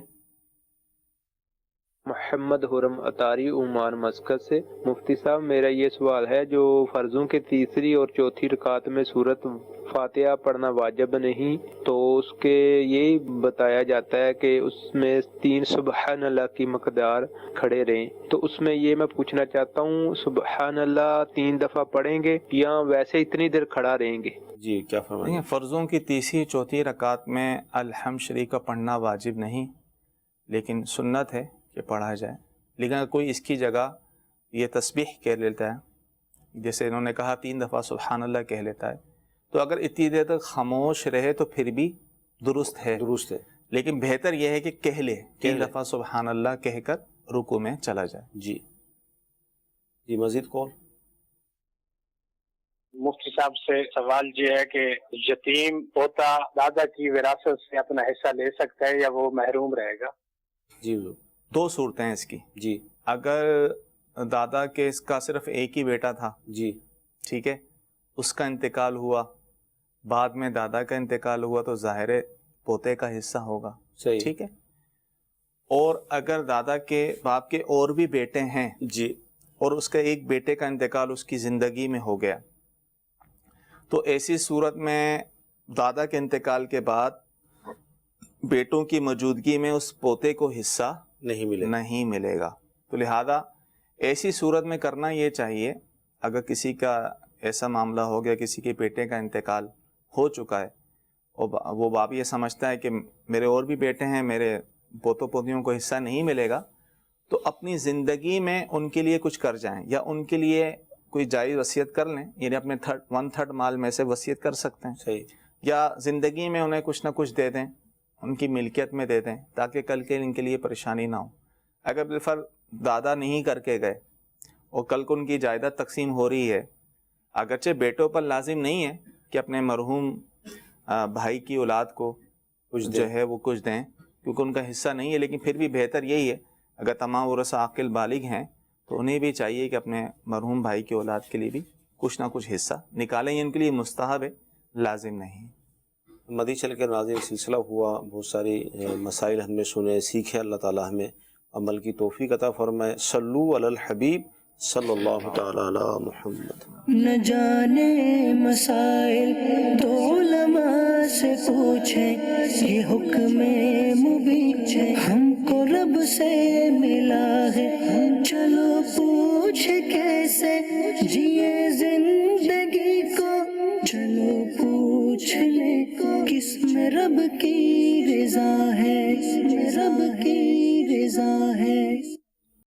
محمد حرم اطاری عمان مسقط سے۔ مفتی صاحب میرا یہ سوال ہے، جو فرضوں کے تیسری اور چوتھی رکعت میں سورت فاتحہ پڑھنا واجب نہیں، تو اس کے یہی بتایا جاتا ہے کہ اس میں 3 سبحان اللہ کی مقدار کھڑے رہیں، تو اس میں یہ میں پوچھنا چاہتا ہوں سبحان اللہ 3 دفعہ پڑھیں گے یا ویسے اتنی دیر کھڑا رہیں گے؟ جی کیا فرمائیں؟ فرضوں کی تیسری چوتھی رکعت میں الحمد شریف کا پڑھنا واجب نہیں، لیکن سنت ہے کہ پڑھا جائے۔ لیکن اگر کوئی اس کی جگہ یہ تسبیح کہہ لیتا ہے، جیسے انہوں نے کہا 3 دفعہ سبحان اللہ کہہ لیتا ہے، تو اگر اتنی دیر تک خاموش رہے تو پھر بھی درست ہے، لیکن بہتر یہ ہے کہ کہہ لے 3 دفعہ سبحان اللہ کہہ کر رکوع میں چلا جائے۔ جی جی، مزید کال؟ مفتی صاحب سے سوال یہ ہے کہ یتیم پوتا دادا کی وراثت سے اپنا حصہ لے سکتا ہے یا وہ محروم رہے گا؟ جی، 2 صورتیں ہیں اس کی۔ جی، اگر دادا کے اس کا صرف ایک ہی بیٹا تھا، جی ٹھیک ہے، اس کا انتقال ہوا، بعد میں دادا کا انتقال ہوا، تو ظاہر ہے پوتے کا حصہ ہوگا، صحیح، ٹھیک ہے۔ اور اگر دادا کے باپ کے اور بھی بیٹے ہیں، جی، اور اس کا ایک بیٹے کا انتقال اس کی زندگی میں ہو گیا، تو ایسی صورت میں دادا کے انتقال کے بعد بیٹوں کی موجودگی میں اس پوتے کو حصہ نہیں ملے گا۔ تو لہذا ایسی صورت میں کرنا یہ چاہیے، اگر کسی کا ایسا معاملہ ہو گیا، کسی کے بیٹے کا انتقال ہو چکا ہے اور وہ باپ یہ سمجھتا ہے کہ میرے اور بھی بیٹے ہیں، میرے پوتوں پوتیوں کو حصہ نہیں ملے گا، تو اپنی زندگی میں ان کے لیے کچھ کر جائیں، یا ان کے لیے کوئی جائز وصیت کر لیں، یعنی اپنے 1/3 مال میں سے وصیت کر سکتے ہیں، صحیح، یا زندگی میں انہیں کچھ نہ کچھ دے دیں، ان کی ملکیت میں دے دیں، تاکہ کل کے ان کے لیے پریشانی نہ ہو۔ اگر بالفرض دادا نہیں کر کے گئے اور کل کو ان کی جائیداد تقسیم ہو رہی ہے، اگرچہ بیٹوں پر لازم نہیں ہے کہ اپنے مرحوم بھائی کی اولاد کو کچھ جو ہے وہ کچھ دیں، کیونکہ ان کا حصہ نہیں ہے، لیکن پھر بھی بہتر یہی ہے اگر تمام ورثہ عاقل بالغ ہیں تو انہیں بھی چاہیے کہ اپنے مرحوم بھائی کی اولاد کے لیے بھی کچھ نہ کچھ حصہ نکالیں، یہ ان کے لیے مستحب ہے، لازم نہیں۔ مدی چل کے ناظرین سلسلہ ہوا، بہت ساری مسائل ہم نے سنے، سیکھے، اللہ تعالیٰ ہمیں عمل کی توفیق عطا فرمائے۔ صلو علی الحبیب صلی اللہ تعالی علی محمد۔ نہ جانے مسائل تو علماء سے پوچھیں، یہ حکم مبین ہم کو رب سے ملا ہے، چلو پوچھ کیسے جیے زندگی کو، چلو پوچھ لیں کس میں رب کی